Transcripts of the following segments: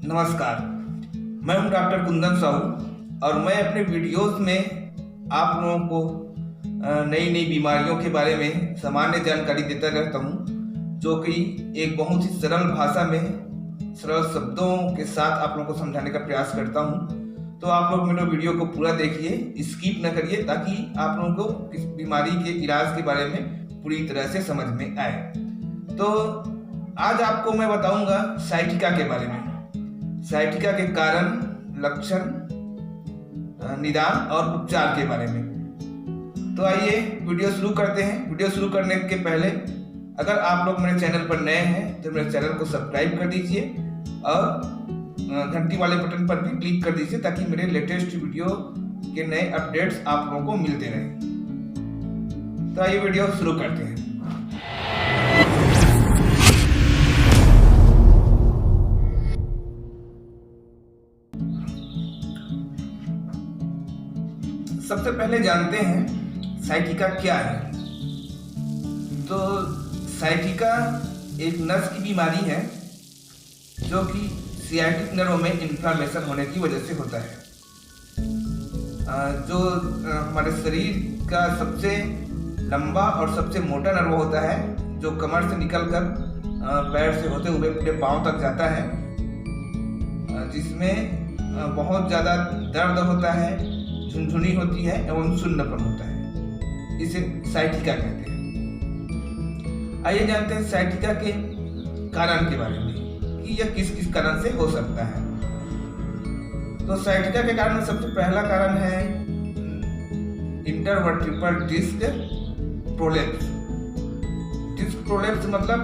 नमस्कार, मैं हूं डॉक्टर कुंदन साहू और मैं अपने वीडियोस में आप लोगों को नई नई बीमारियों के बारे में सामान्य जानकारी देता रहता हूं, जो कि एक बहुत ही सरल भाषा में सरल शब्दों के साथ आप लोगों को समझाने का प्रयास करता हूं। तो आप लोग मेरे वीडियो को पूरा देखिए, स्किप न करिए, ताकि आप लोगों को इस बीमारी के इलाज के बारे में पूरी तरह से समझ में आए। तो आज आपको मैं बताऊंगा साइटिका के बारे में, साइटिका के कारण, लक्षण, निदान और उपचार के बारे में। तो आइए वीडियो शुरू करते हैं। वीडियो शुरू करने के पहले अगर आप लोग मेरे चैनल पर नए हैं तो मेरे चैनल को सब्सक्राइब कर दीजिए और घंटी वाले बटन पर भी क्लिक कर दीजिए, ताकि मेरे लेटेस्ट वीडियो के नए अपडेट्स आप लोगों को मिलते रहें। तो आइए वीडियो शुरू करते हैं। सबसे पहले जानते हैं साइटिका क्या है। तो साइटिका एक नस की बीमारी है जो कि सियाटिक नर्व में इन्फ्लामेशन होने की वजह से होता है। जो हमारे शरीर का सबसे लंबा और सबसे मोटा नर्व होता है, जो कमर से निकलकर पैर से होते हुए पूरे पांव तक जाता है, जिसमें बहुत ज़्यादा दर्द होता है, झुनझुनी होती है एवं सुन्नपन होता है। इसे साइटिका कहते हैं। आइए जानते हैं साइटिका के कारण के बारे में कि यह किस किस कारण से हो सकता है। तो साइटिका के कारण में सबसे पहला कारण है intervertebral disc prolapse. Disc prolapse मतलब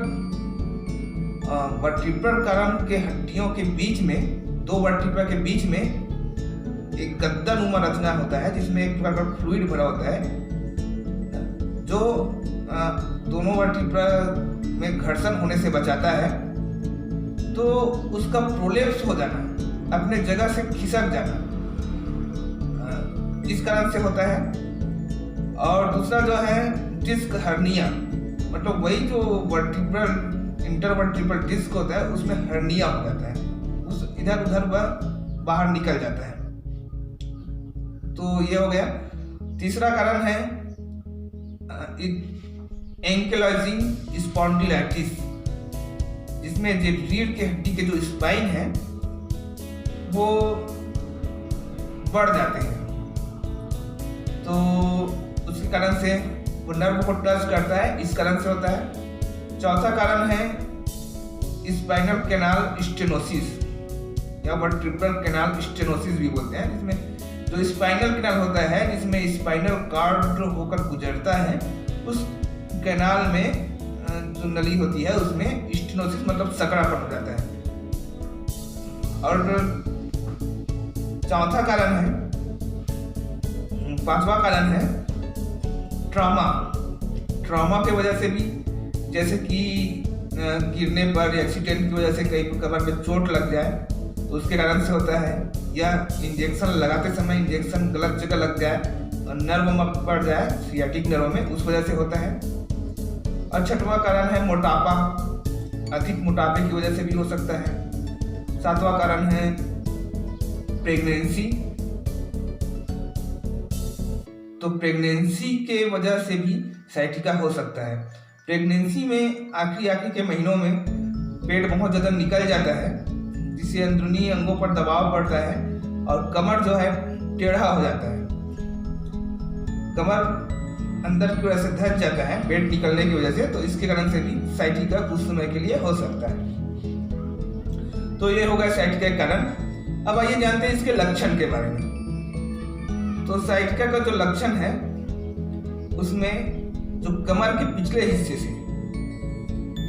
वर्टिब्रल कॉलम के हड्डियों के बीच में, दो वर्टिब्रा के बीच में एक गद्दा नुमा रचना होता है, जिसमें एक प्रकार का फ्लूइड भरा होता है, जो दोनों वर्टिब्रा में घर्षण होने से बचाता है। तो उसका प्रोलेप्स हो जाना, अपने जगह से खिसक जाना, इस कारण से होता है। और दूसरा जो है डिस्क हर्निया, मतलब वही जो वर्टिब्रल इंटरवर्टिब्रल डिस्क होता है उसमें हर्निया हो जाता है, उस इधर उधर वह बाहर निकल जाता है। तो ये हो गया। तीसरा कारण है एंकिलोजिंग स्पॉन्डिलाइटिस, जिसमें रीढ़ की हड्डी के जो स्पाइन है वो बढ़ जाते हैं, तो उसके कारण से वो नर्व को टच करता है, इस कारण से होता है। चौथा कारण है स्पाइनल कैनाल स्टेनोसिस या वर्टिब्रल कैनाल स्टेनोसिस भी बोलते हैं, जिसमें जो स्पाइनल कैनाल होता है, जिसमें स्पाइनल कॉर्ड होकर गुजरता है, उस कैनाल में जो नली होती है उसमें स्टेनोसिस मतलब सकड़ापन हो जाता है। और चौथा कारण है, पांचवा कारण है ट्रॉमा। ट्रॉमा की वजह से भी, जैसे कि गिरने पर, एक्सीडेंट की वजह से कहीं कमर में चोट लग जाए, उसके कारण से होता है, या इंजेक्शन लगाते समय इंजेक्शन गलत जगह लग जाए और नर्व में पड़ जाए, सियाटिक नर्व में, उस वजह से होता है। और छठवां कारण है मोटापा, अधिक मोटापे की वजह से भी हो सकता है। सातवां कारण है प्रेगनेंसी, तो प्रेगनेंसी के वजह से भी साइटिका हो सकता है। प्रेगनेंसी में आखिरी के महीनों में पेट बहुत ज़्यादा निकल जाता है, जिससे अंदरूनी अंगों पर दबाव पड़ता है और कमर जो है टेढ़ा हो जाता है। कमर अंदर की वजह से धंस जाता है पेट निकलने की वजह से, तो इसके कारण से भी साइटिका कुछ समय के लिए हो सकता है। तो ये हो गया साइटिका के कारण। अब आइए जानते हैं इसके लक्षण के बारे में। तो साइटिका का जो लक्षण है उसमें जो कमर के पिछले हिस्से से,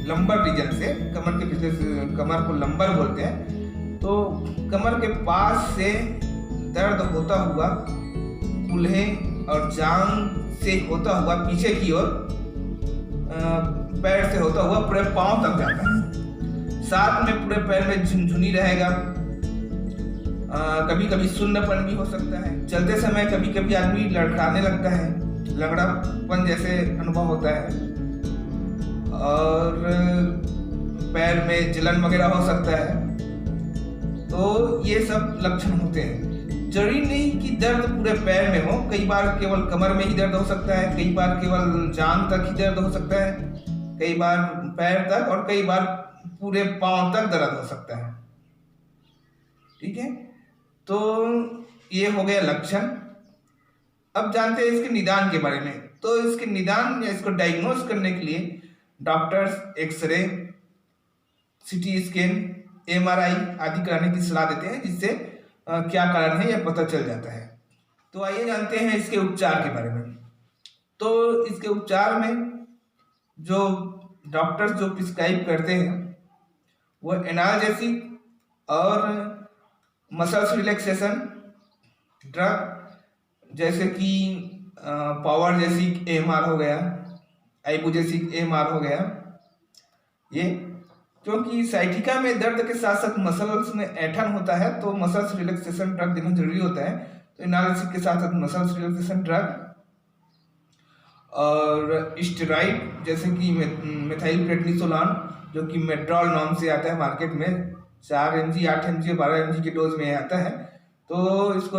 लंबर रीजन से, कमर के पिछले से, कमर को लंबर बोलते हैं, तो कमर के पास से दर्द होता हुआ कूल्हे और जांघ से होता हुआ पीछे की ओर, पैर से होता हुआ पूरे पांव तक जाता है। साथ में पूरे पैर में झुनझुनी रहेगा, कभी कभी सुन्नपन भी हो सकता है। चलते समय कभी कभी आदमी लड़खड़ाने लगता है, लगड़ापन जैसे अनुभव होता है, और पैर में जलन वगैरह हो सकता है। तो ये सब लक्षण होते हैं। जरूरी नहीं कि दर्द पूरे पैर में हो, कई बार केवल कमर में ही दर्द हो सकता है, कई बार केवल जांघ तक ही दर्द हो सकता है, कई बार पैर तक और कई बार पूरे पांव तक दर्द हो सकता है। ठीक है, तो ये हो गया लक्षण। अब जानते हैं इसके निदान के बारे में। तो इसके निदान या इसको डायग्नोस करने के लिए doctors X ray, CT scan, MRI आदि कराने की सलाह देते हैं, जिससे क्या कारण है यह पता चल जाता है। तो आइए जानते हैं इसके उपचार के बारे में। तो इसके उपचार में जो डॉक्टर्स जो प्रिस्क्राइब करते हैं वो एनाल्जेसिक और मसल्स रिलैक्सेशन ड्रग, जैसे कि पावरजेसिक एमआर हो गया, आइबुजेसिक एमआर हो गया। ये क्योंकि साइटिका में दर्द के साथ साथ मसल्स में ऐंठन होता है, तो मसल्स रिलैक्सेशन ड्रग देना जरूरी होता है। तो एनाल्जेसिक के साथ साथ मसल्स रिलैक्सेशन ड्रग और स्टेरॉइड जैसे कि मेथाइल प्रेडनिसोलोन, जो कि मेट्रॉल नाम से आता है मार्केट में, 4 mg, 8 mg, 12 mg के डोज में आता है। तो इसको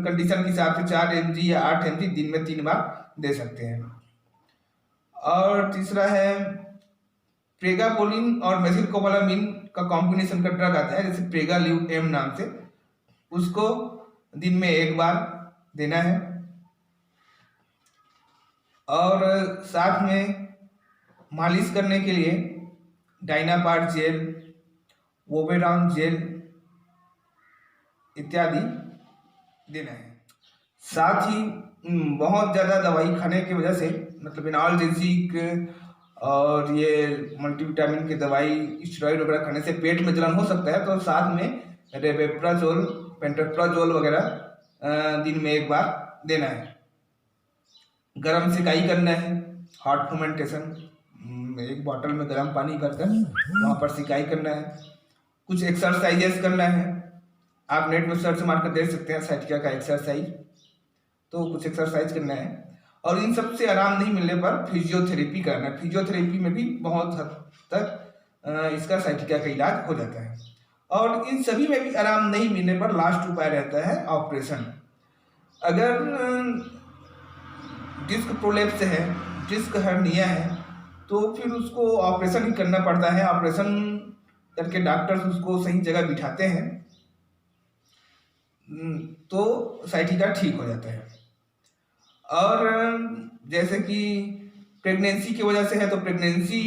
कंडीशन के हिसाब से 4 mg या 8 mg दिन में 3 बार दे सकते हैं। और तीसरा है प्रेगापोलिन और मेथिलकोबालामिन का कॉम्बिनेशन का ड्रग आता है, जैसे प्रेगाल्यूट एम नाम से, उसको दिन में 1 बार देना है। और साथ में मालिश करने के लिए डाइनापार्ट जेल, वोबेरॉन जेल इत्यादि देना है। साथ ही बहुत ज़्यादा दवाई खाने की वजह से, मतलब एनाल्जेसिक और ये मल्टीविटामिन की दवाई, स्टेरॉइड वगैरह खाने से पेट में जलन हो सकता है। तो साथ में रेबेप्राजोल, पेंटोप्राजोल वगैरह दिन में 1 बार देना है। गरम सिकाई करना है, हॉट फर्मेंटेशन, 1 बॉटल में गर्म पानी भरकर वहाँ पर सिकाई करना है। कुछ एक्सरसाइजेस करना है, आप नेट में सर्च मार कर देख सकते हैं साइटिका का एक्सरसाइज। तो कुछ एक्सरसाइज करना है। और इन सब से आराम नहीं मिलने पर फिजियोथेरेपी करना है। फिजियोथेरेपी में भी बहुत हद तक इसका साइटिका का इलाज हो जाता है। और इन सभी में भी आराम नहीं मिलने पर लास्ट उपाय रहता है ऑपरेशन। अगर डिस्क प्रोलेप्स है, डिस्क हर्निया है, तो फिर उसको ऑपरेशन ही करना पड़ता है। ऑपरेशन करके डॉक्टर्स उसको सही जगह बिठाते हैं, तो साइटिका ठीक हो जाता है। और जैसे कि प्रेगनेंसी की वजह से है, तो प्रेगनेंसी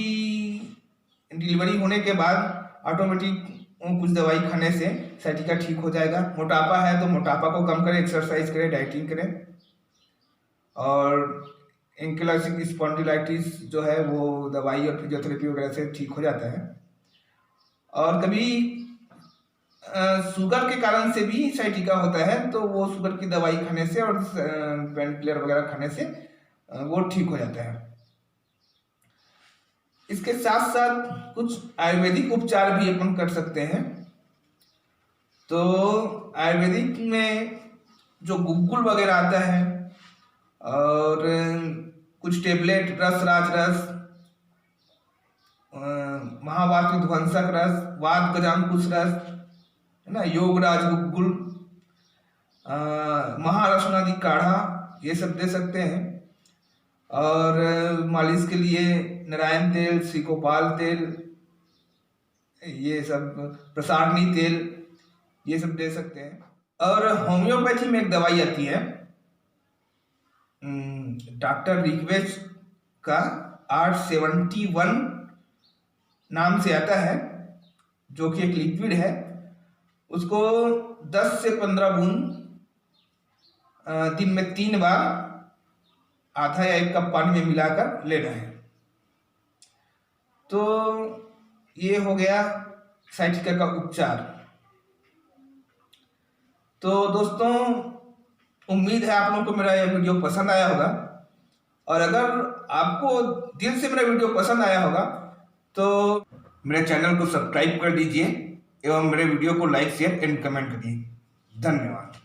डिलीवरी होने के बाद ऑटोमेटिक कुछ दवाई खाने से साइटिका ठीक हो जाएगा। मोटापा है तो मोटापा को कम करें, एक्सरसाइज करें, डाइटिंग करें। और एंकिलोसिंग स्पॉन्डिलाइटिस जो है वो दवाई और फिजियोथेरेपी वगैरह से ठीक हो जाता है। और कभी शुगर के कारण से भी साइटिका होता है, तो वो शुगर की दवाई खाने से और पेन किलर वगैरह खाने से वो ठीक हो जाता है। इसके साथ साथ कुछ आयुर्वेदिक उपचार भी अपन कर सकते हैं। तो आयुर्वेदिक में जो गुग्गुल वगैरह आता है और कुछ टेबलेट, रस राज रस, महावात विध्वंसक रस, वात गजांकुश रस है ना, योगराज गुग्गुल, महारसनादि काढ़ा, ये सब दे सकते हैं। और मालिश के लिए नारायण तेल, सिकोपाल तेल, ये सब, प्रसारणी तेल, ये सब दे सकते हैं। और होम्योपैथी में एक दवाई आती है डॉक्टर रिक्वेस्ट का 871 नाम से आता है, जो कि एक लिक्विड है। उसको 10 से 15 बूंद दिन में 3 बार आधा या 1 कप पानी में मिलाकर लेना है। तो ये हो गया साइटिका का उपचार। तो दोस्तों, उम्मीद है आप लोगों को मेरा यह वीडियो पसंद आया होगा। और अगर आपको दिल से मेरा वीडियो पसंद आया होगा तो मेरे चैनल को सब्सक्राइब कर दीजिए एवं मेरे वीडियो को लाइक, शेयर एंड कमेंट करिए। धन्यवाद।